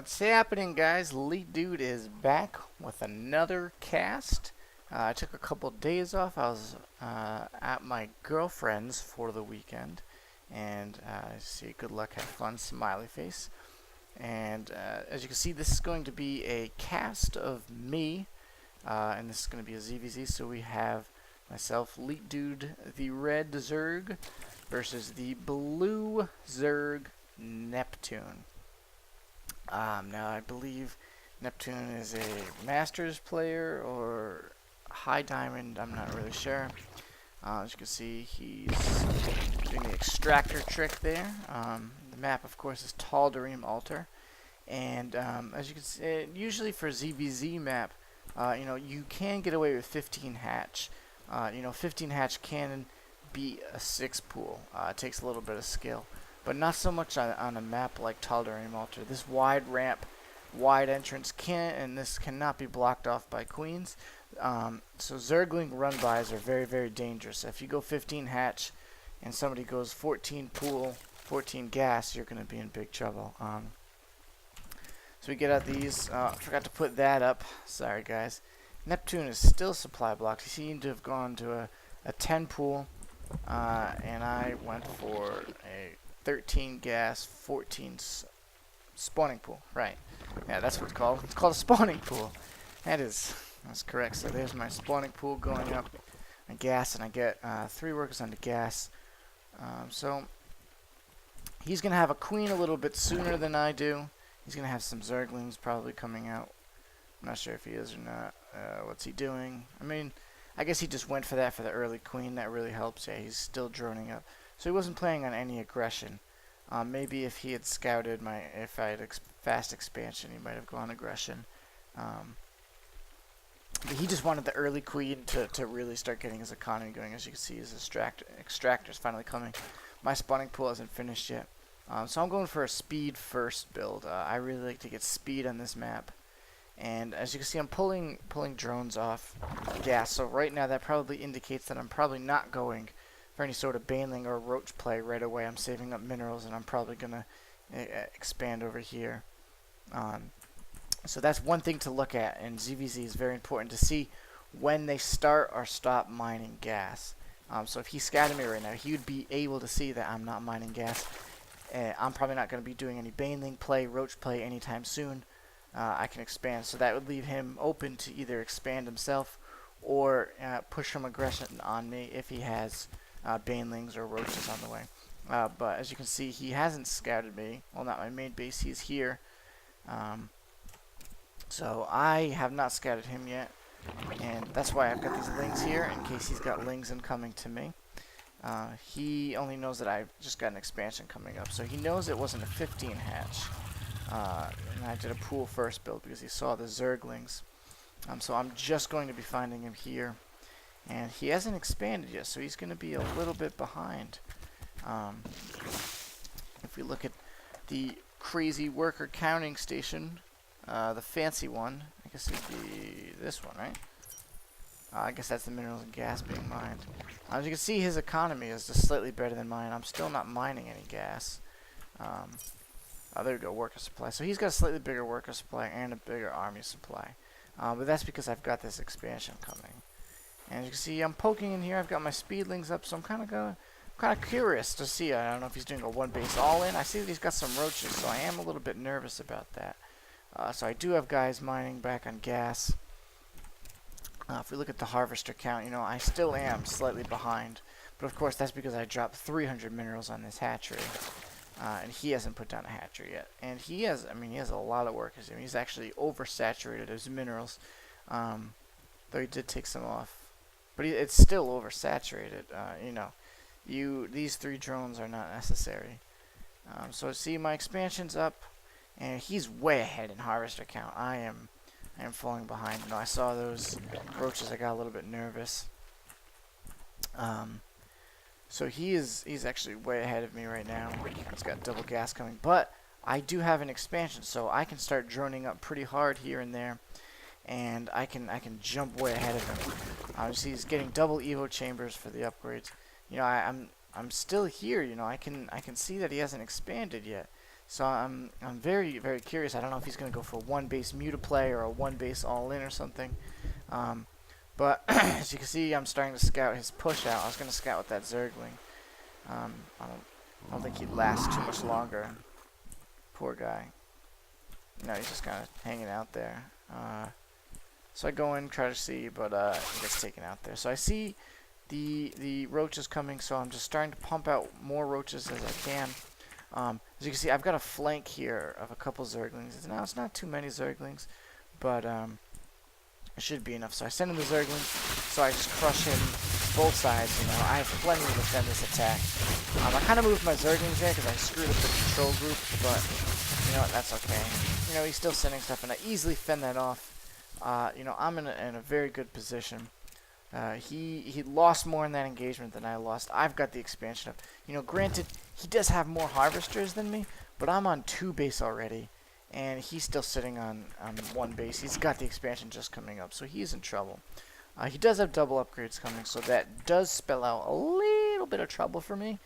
What's happening, guys? LeeTDooD is back with another cast. I took a couple days off. I was at my girlfriend's for the weekend, and see, good luck, have fun, smiley face. And as you can see, this is going to be a cast of me, and this is going to be a ZvZ. So we have myself, LeeTDooD, the red Zerg, versus the blue Zerg, Neptune. Now I believe Neptune is a Masters player or High Diamond, I'm not really sure. As you can see, he's doing the extractor trick there. The map, of course, is Tal'Darim Altar. And as you can see, usually for ZvZ map, you can get away with 15 hatch. 15 hatch can beat a 6 pool. It takes a little bit of skill. But not so much on a map like Tal'Darim Altar. This wide ramp, wide entrance cannot be blocked off by queens. So Zergling run-bys are very, very dangerous. If you go 15 hatch and somebody goes 14 pool, 14 gas, you're going to be in big trouble. So we get out these. Forgot to put that up. Sorry, guys. Neptune is still supply blocked. He seemed to have gone to a 10 pool, and I went for a 13 gas, 14 spawning pool. Right. Yeah, that's what it's called. It's called a spawning pool. That's correct. So there's my spawning pool going up on gas, and I get 3 workers on the gas. So he's going to have a queen a little bit sooner than I do. He's going to have some Zerglings probably coming out. I'm not sure if he is or not. What's he doing? I mean, I guess he just went for that for the early queen. That really helps. Yeah, he's still droning up. So he wasn't playing on any aggression. Maybe if he had scouted if I had fast expansion, he might have gone aggression. But he just wanted the early queen to really start getting his economy going. As you can see, his extractor's finally coming. My spawning pool hasn't finished yet. So I'm going for a speed first build. I really like to get speed on this map. And as you can see, I'm pulling drones off gas. So right now that probably indicates that I'm probably not going for any sort of baneling or roach play right away. I'm saving up minerals, and I'm probably going to expand over here. So that's one thing to look at, and ZvZ is very important to see when they start or stop mining gas. So if he scouted me right now, he would be able to see that I'm not mining gas. I'm probably not going to be doing any baneling play, roach play anytime soon. I can expand, so that would leave him open to either expand himself or push some aggression on me if he has banelings or roaches on the way. But as you can see, he hasn't scouted me. Well, not my main base. He's here. So I have not scouted him yet, and that's why I've got these lings here in case he's got lings incoming to me. He only knows that I've just got an expansion coming up, so he knows it wasn't a 15 hatch. And I did a pool first build because he saw the Zerglings. So I'm just going to be finding him here. And he hasn't expanded yet, so he's going to be a little bit behind. If we look at the crazy worker counting station, the fancy one, I guess it'd be this one, right? I guess that's the minerals and gas being mined. As you can see, his economy is just slightly better than mine. I'm still not mining any gas. There we go, worker supply. So he's got a slightly bigger worker supply and a bigger army supply. But that's because I've got this expansion coming. And as you can see, I'm poking in here. I've got my speedlings up, so I'm kind of curious to see. I don't know if he's doing a one base all in. I see that he's got some roaches, so I am a little bit nervous about that. So I do have guys mining back on gas. If we look at the harvester count, I still am slightly behind. But of course, that's because I dropped 300 minerals on this hatchery. And he hasn't put down a hatchery yet. And he has a lot of workers. He's actually oversaturated his minerals. Though he did take some off. But it's still oversaturated. These 3 drones are not necessary. So see, my expansion's up. And he's way ahead in harvester count. I am falling behind. I saw those roaches. I got a little bit nervous. So he's actually way ahead of me right now. He's got double gas coming, but I do have an expansion, so I can start droning up pretty hard here and there, and I can jump way ahead of him. See, he's getting double evo chambers for the upgrades. I'm still here. I can see that he hasn't expanded yet. So I'm very, very curious. I don't know if he's going to go for one base mutaplay or a one base all in or something. But as you can see, I'm starting to scout his push out. I was going to scout with that Zergling. I don't think he'd last too much longer. Poor guy. No, he's just kind of hanging out there. So I go in, try to see, but he gets taken out there. So I see the roaches coming, so I'm just starting to pump out more roaches as I can. As you can see, I've got a flank here of a couple Zerglings. Now, it's not too many Zerglings, but it should be enough. So I send in the Zergling, so I just crush him both sides. You know, I have plenty to defend this attack. I kind of moved my Zerglings there because I screwed up the control group, but you know what, that's okay. You know, he's still sending stuff, and I easily fend that off. You know, I'm in a very good position. He lost more in that engagement than I lost. I've got the expansion up. You know, granted, he does have more harvesters than me, but I'm on 2 base already, and he's still sitting on 1 base. He's got the expansion just coming up, so he's in trouble. He does have double upgrades coming, so that does spell out a little bit of trouble for me.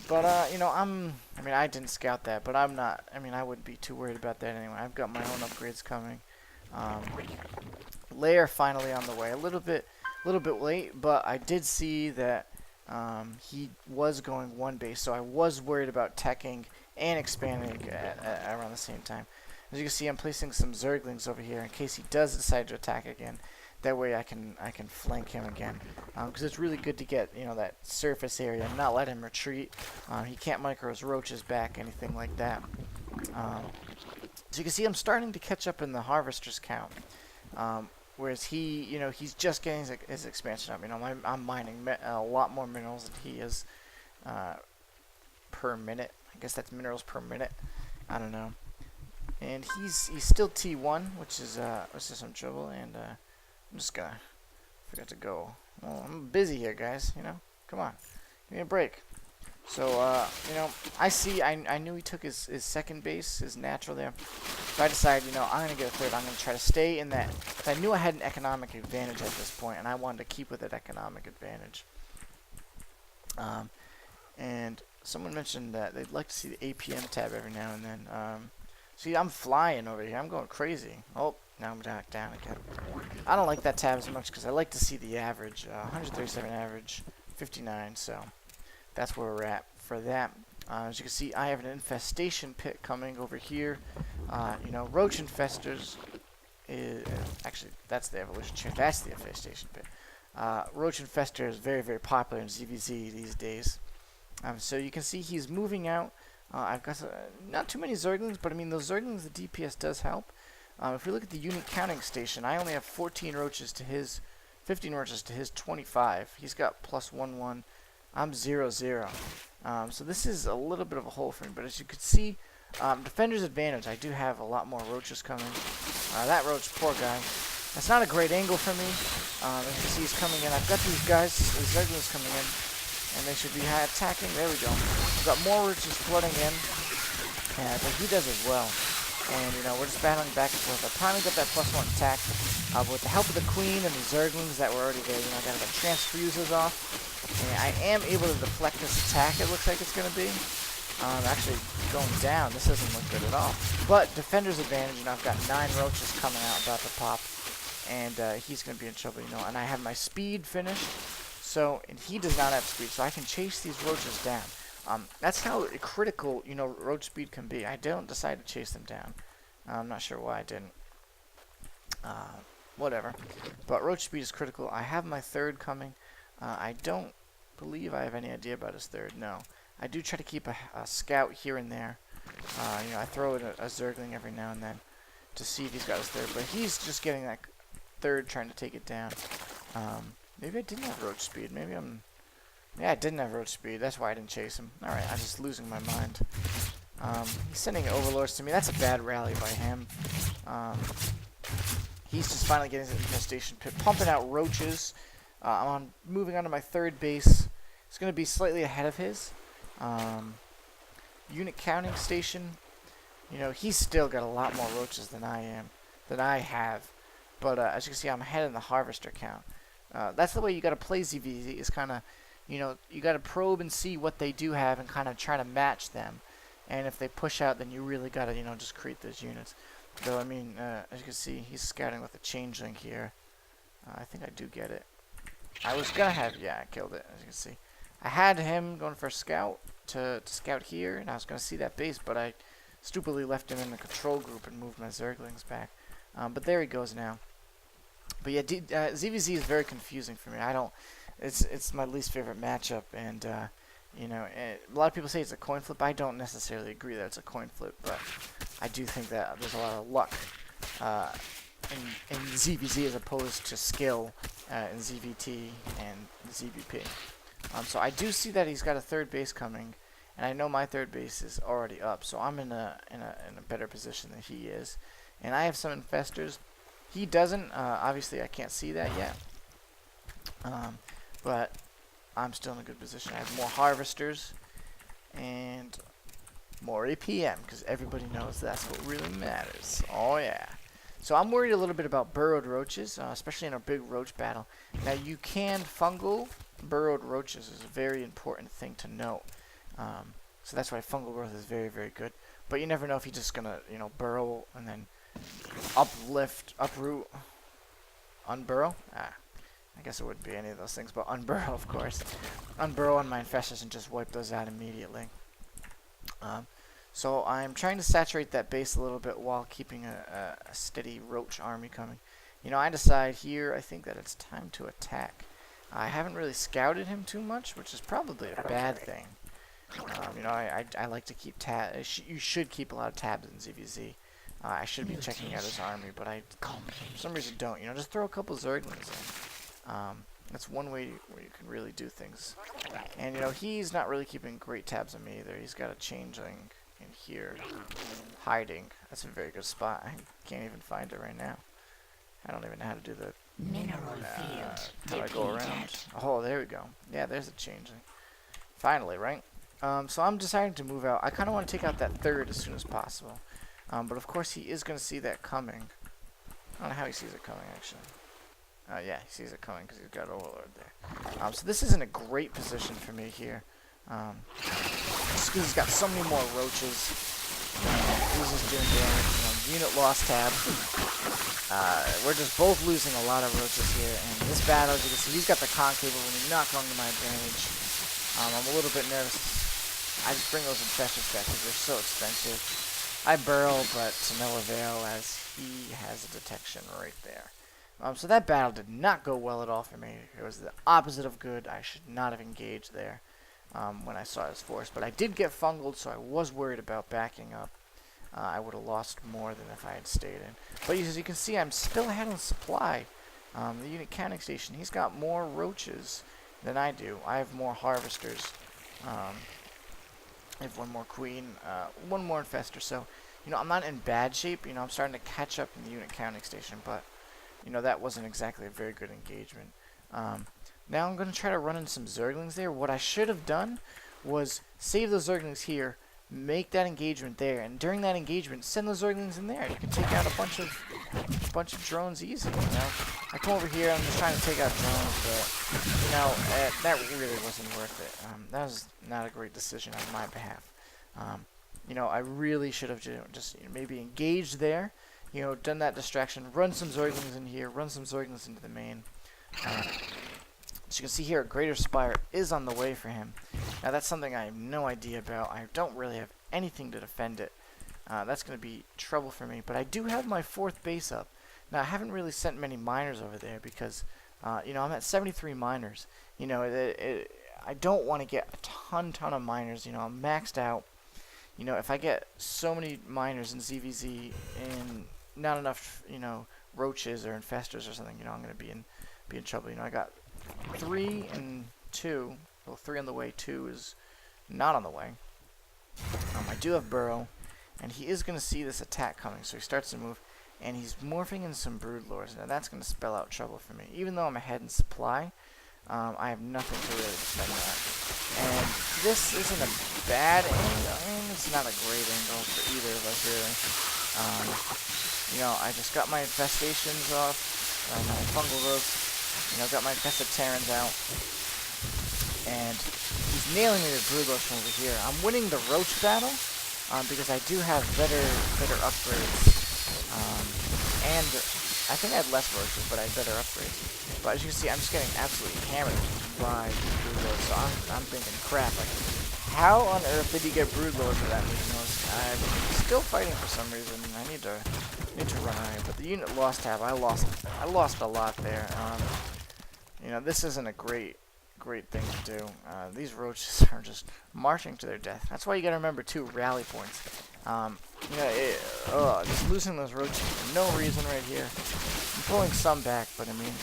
But, you know, I mean, I didn't scout that, but I'm not, I mean, I wouldn't be too worried about that anyway. I've got my own upgrades coming. Lair finally on the way. A little bit late, but I did see that he was going 1 base, so I was worried about teching and expanding around the same time. As you can see, I'm placing some Zerglings over here in case he does decide to attack again. That way I can flank him again, because it's really good to get, you know, that surface area and not let him retreat. He can't micro his roaches back, anything like that. So you can see I'm starting to catch up in the harvesters count. Whereas he, you know, he's just getting his expansion up. You know, I'm mining a lot more minerals than he is per minute. I guess that's minerals per minute. I don't know. And he's still T1, which is some trouble. And I'm just gonna forget to go. Well, I'm busy here, guys. You know, come on, give me a break. So you know, I knew he took his second base, his natural there. So I decided, you know, I'm gonna get a third. I'm gonna try to stay in that. I knew I had an economic advantage at this point, and I wanted to keep with that economic advantage. And someone mentioned that they'd like to see the APM tab every now and then. See, I'm flying over here. I'm going crazy. Oh, now I'm down again. I don't like that tab as much because I like to see the average. 137 average, 59. So that's where we're at for that. As you can see, I have an infestation pit coming over here. You know, roach infestors is actually, that's the evolution chair. That's the infestation pit. Roach infestor is very, very popular in ZvZ these days. So you can see he's moving out. I've got not too many Zerglings, but I mean, those Zerglings, the DPS does help. If we look at the unit counting station, I only have 14 roaches to his, 15 roaches to his 25. He's got +1/1. I'm 0/0. So this is a little bit of a hole for me, but as you can see, defender's advantage. I do have a lot more roaches coming. That roach, poor guy. That's not a great angle for me. As you can see, he's coming in. I've got these guys, these Zerglings coming in, and they should be attacking. There we go. We've got more roaches flooding in, but he does as well. And, you know, we're just battling back and forth. I finally got that +1 attack. But with the help of the Queen and the Zerglings that were already there, you know, I got the transfuses off. And I am able to deflect this attack, it looks like it's going to be. Actually, going down, this doesn't look good at all. But defender's advantage, you know, I've got 9 roaches coming out about to pop. And he's going to be in trouble, you know. And I have my speed finished. So, and he does not have speed, so I can chase these roaches down. That's how critical, you know, roach speed can be. I don't decide to chase them down. I'm not sure why I didn't. Whatever. But roach speed is critical. I have my third coming. I don't believe I have any idea about his third. No. I do try to keep a scout here and there. You know, I throw in a Zergling every now and then to see if he's got his third. But he's just getting that third, trying to take it down. Maybe I didn't have roach speed. Maybe I'm... Yeah, I didn't have roach speed. That's why I didn't chase him. Alright, I'm just losing my mind. He's sending overlords to me. That's a bad rally by him. He's just finally getting his infestation pit, pumping out roaches. I'm moving on to my third base. It's going to be slightly ahead of his. Unit counting station. You know, he's still got a lot more roaches than I have. But as you can see, I'm ahead in the harvester count. That's the way you got to play ZvZ. Is kind of, you know, you got to probe and see what they do have and kind of try to match them. And if they push out, then you really gotta, you know, just create those units. Though, I mean, as you can see, he's scouting with a changeling here. I think I do get it. I was gonna have, yeah, I killed it, as you can see. I had him going for a scout to scout here, and I was gonna see that base, but I stupidly left him in the control group and moved my Zerglings back. But there he goes now. But yeah, ZvZ is very confusing for me. I don't, it's my least favorite matchup, and you know, a lot of people say it's a coin flip. I don't necessarily agree that it's a coin flip, but I do think that there's a lot of luck in ZvZ as opposed to skill in ZvT and ZvP. So I do see that he's got a third base coming, and I know my third base is already up, so I'm in a better position than he is. And I have some infestors. He doesn't. Obviously, I can't see that yet. But I'm still in a good position. I have more harvesters and more APM, because everybody knows that's what really matters. Oh yeah. So I'm worried a little bit about burrowed roaches, especially in a big roach battle. Now you can fungal burrowed roaches is a very important thing to note. So that's why fungal growth is very, very good. But you never know if he's just gonna, you know, burrow and then uplift, uproot, unburrow. I guess it wouldn't be any of those things, but unburrow, of course. Unburrow on my infestors and just wipe those out immediately. So I'm trying to saturate that base a little bit while keeping a steady roach army coming. You know, I decide here, I think that it's time to attack. I haven't really scouted him too much, which is probably a bad thing. You know, I like to keep tabs. You should keep a lot of tabs in ZvZ. I should be checking out his army, but I, for some reason, don't. You know, just throw a couple Zerglings in. That's one way where you can really do things. And, you know, he's not really keeping great tabs on me either. He's got a changeling in here, hiding. That's a very good spot. I can't even find it right now. I don't even know how to do the... how do I go around? Oh, there we go. Yeah, there's a changeling. Finally, right? So I'm deciding to move out. I kind of want to take out that third as soon as possible. But of course he is going to see that coming. I don't know how he sees it coming, actually. Yeah, he sees it coming because he's got Overlord there. So this isn't a great position for me here. Just because he's got so many more roaches. He's just doing damage. Unit lost tab. We're just both losing a lot of roaches here. And this battle, as you can see, he's got the concave only not going to my advantage. I'm a little bit nervous. I just bring those infestors back because they're so expensive. I burrow, but to no avail as he has a detection right there. So that battle did not go well at all for me. It was the opposite of good. I should not have engaged there when I saw his force. But I did get fungled, so I was worried about backing up. I would have lost more than if I had stayed in. But as you can see, I'm still ahead on supply. The unit counting station, he's got more roaches than I do. I have more harvesters. I have one more queen, one more infestor. So, you know, I'm not in bad shape. You know, I'm starting to catch up in the unit counting station, but you know, that wasn't exactly a very good engagement. Now I'm going to try to run in some Zerglings there. What I should have done was save those Zerglings here, make that engagement there, and during that engagement, send those Zerglings in there. You can take out a bunch of drones easy. You know, I come over here. I'm just trying to take out drones, but you know, that really wasn't worth it. That was not a great decision on my behalf. You know, I really should have just maybe engaged there. You know, done that distraction, run some Zerglings in here, run some Zerglings into the main. As you can see here, a Greater Spire is on the way for him. Now that's something I have no idea about. I don't really have anything to defend it. That's going to be trouble for me. But I do have my fourth base up. Now I haven't really sent many miners over there because, you know, I'm at 73 miners. You know, I don't want to get a ton of miners. You know, I'm maxed out. You know, if I get so many miners in ZvZ and not enough, you know, roaches or infestors or something, you know, I'm going to be in trouble. You know, I got 3 and 2. Well, 3 on the way, 2 is not on the way. I do have Burrow, and he is going to see this attack coming, so he starts to move, and he's morphing in some Broodlords. Now that's going to spell out trouble for me. Even though I'm ahead in supply, I have nothing to really defend that. And this isn't a bad angle. I mean, it's not a great angle for either of us, really. You know, I just got my infestations off, my fungal growth. You know, got my infested Terrans out. And he's nailing me with Broodlords from over here. I'm winning the Roach battle, because I do have better upgrades, and I think I had less roaches, but I had better upgrades. But as you can see, I'm just getting absolutely hammered by broodlords. So I'm thinking, crap, like, how on earth did he get broodlords for that many nodes? I'm still fighting for some reason. I need to run away. But the unit lost tab, I lost a lot there. You know, this isn't a great thing to do. These roaches are just marching to their death. That's why you gotta remember too, rally points. You know, just losing those roaches for no reason right here. I'm pulling some back, but I mean,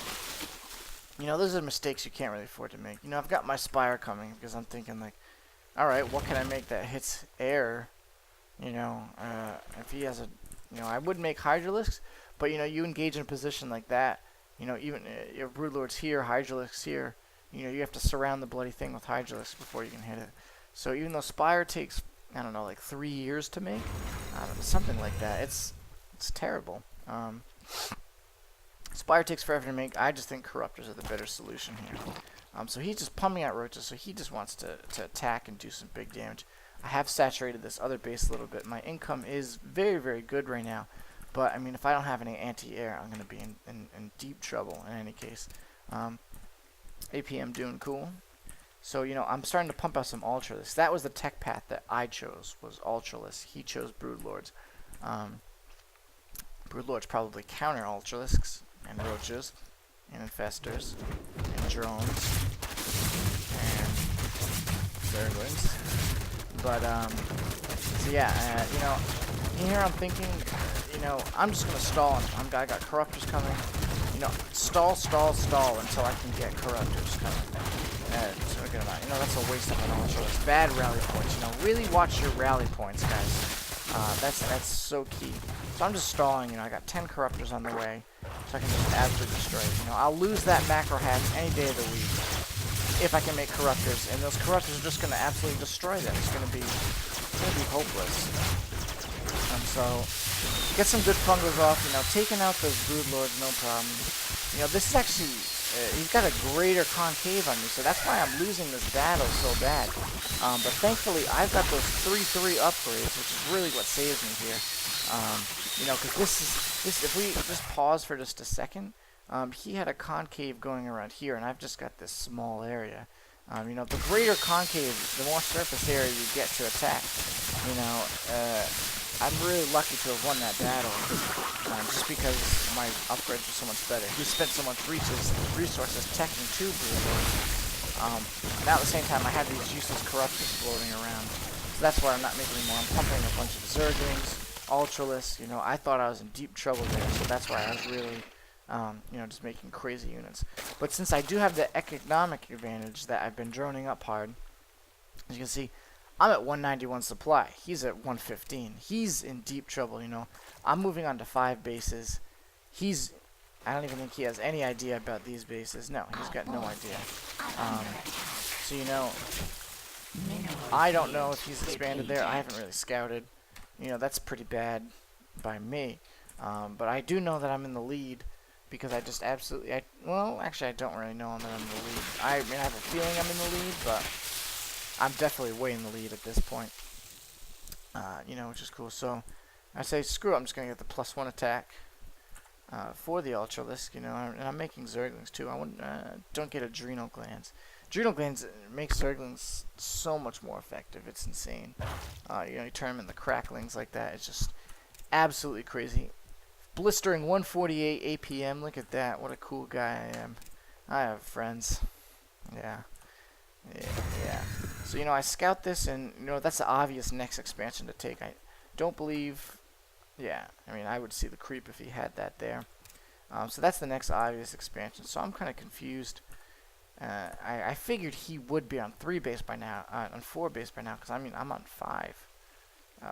you know, those are mistakes you can't really afford to make. You know, I've got my Spire coming because I'm thinking like, all right, what can I make that hits air? You know, if he has a, you know, I would make Hydralisks, but you know, you engage in a position like that. You know, even your Broodlord's here, Hydralisks here. You know, you have to surround the bloody thing with Hydralisks before you can hit it. So even though Spire takes, I don't know, like 3 years to make, I don't know, something like that. It's terrible. Spire takes forever to make. I just think Corruptors are the better solution here. So he's just pumping out roaches, so he just wants to attack and do some big damage. I have saturated this other base a little bit. My income is very good right now. But, I mean, if I don't have any anti-air, I'm going to be in deep trouble in any case. APM doing cool. So, you know, I'm starting to pump out some Ultralisks. That was the tech path that I chose, was Ultralisks. He chose Broodlords. Broodlords probably counter Ultralisks and Roaches and Infestors and Drones and Zerglings. But, so yeah, you know, here I'm thinking, you know, I'm just going to stall. I got Corruptors coming. You know, stall until I can get Corruptors coming. You know, that's a waste of an Ultralist. Bad rally points. You know, really watch your rally points, guys. That's so key. So I'm just stalling. You know, I got 10 Corruptors on the way, so I can just absolutely destroy it. You know, I'll lose that macro hatch any day of the week if I can make Corruptors, and those Corruptors are just going to absolutely destroy them. It's going to be hopeless. So get some good fungals off. You know, taking out those Broodlords, no problem. You know, this is actually. He's got a greater concave on me, so that's why I'm losing this battle so bad. But thankfully, I've got those 3/3 upgrades, which is really what saves me here. You know, because this. If we just pause for just a second, he had a concave going around here, and I've just got this small area. You know, the greater concave, the more surface area you get to attack. You know, I'm really lucky to have won that battle, just because my upgrades were so much better. He spent so much resources teching two Broodlords, and at the same time I had these useless Corruptors floating around. So that's why I'm not making any more. I'm pumping a bunch of Zerglings, Ultralisks. You know, I thought I was in deep trouble there, so that's why I was really, you know, just making crazy units. But since I do have the economic advantage that I've been droning up hard, as you can see, I'm at 191 supply. He's at 115. He's in deep trouble, you know. I'm moving on to 5 bases. I don't even think he has any idea about these bases. No, he's got no idea. So, you know, I don't know if he's expanded there. I haven't really scouted. You know, that's pretty bad by me. But I do know that I'm in the lead because I just absolutely... well, actually, I don't really know that I'm in the lead. I mean, I have a feeling I'm in the lead, but... I'm definitely way in the lead at this point, you know, which is cool. So I say, screw it, I'm just going to get the +1 attack for the Ultralisk, you know, and I'm making Zerglings too. I don't get Adrenal Glands. Adrenal Glands make Zerglings so much more effective. It's insane. You know, you turn them into cracklings like that. It's just absolutely crazy. Blistering 148 APM, look at that. What a cool guy I am. I have friends. Yeah. Yeah. So, you know, I scout this, and, you know, that's the obvious next expansion to take. I don't believe... Yeah, I mean, I would see the creep if he had that there. So that's the next obvious expansion. So I'm kind of confused. I figured he would be on 3 base by now, on 4 base by now, because, I mean, I'm on 5.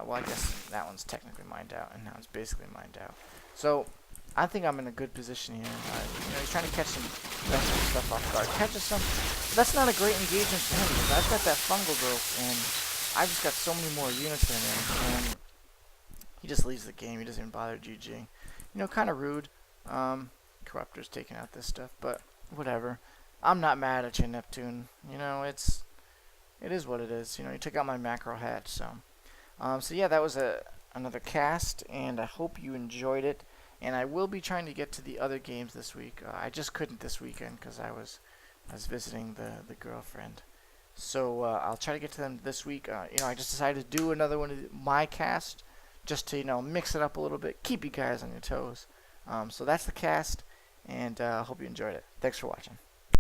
Well, I guess that one's technically mined out, and that one's basically mined out. So... I think I'm in a good position here. You know, he's trying to catch some stuff off guard. Catches some. That's not a great engagement for him because I've got that fungal growth and I've just got so many more units than him. And he just leaves the game. He doesn't even bother GGing. You know, kind of rude. Corruptor's taking out this stuff, but whatever. I'm not mad at you, Neptune. You know, it is what it is. You know, you took out my macro hatch, so. So yeah, that was another cast, and I hope you enjoyed it. And I will be trying to get to the other games this week. I just couldn't this weekend because I was visiting the girlfriend. So I'll try to get to them this week. I just decided to do another one of my cast, just to mix it up a little bit, keep you guys on your toes. So that's the cast, and I hope you enjoyed it. Thanks for watching.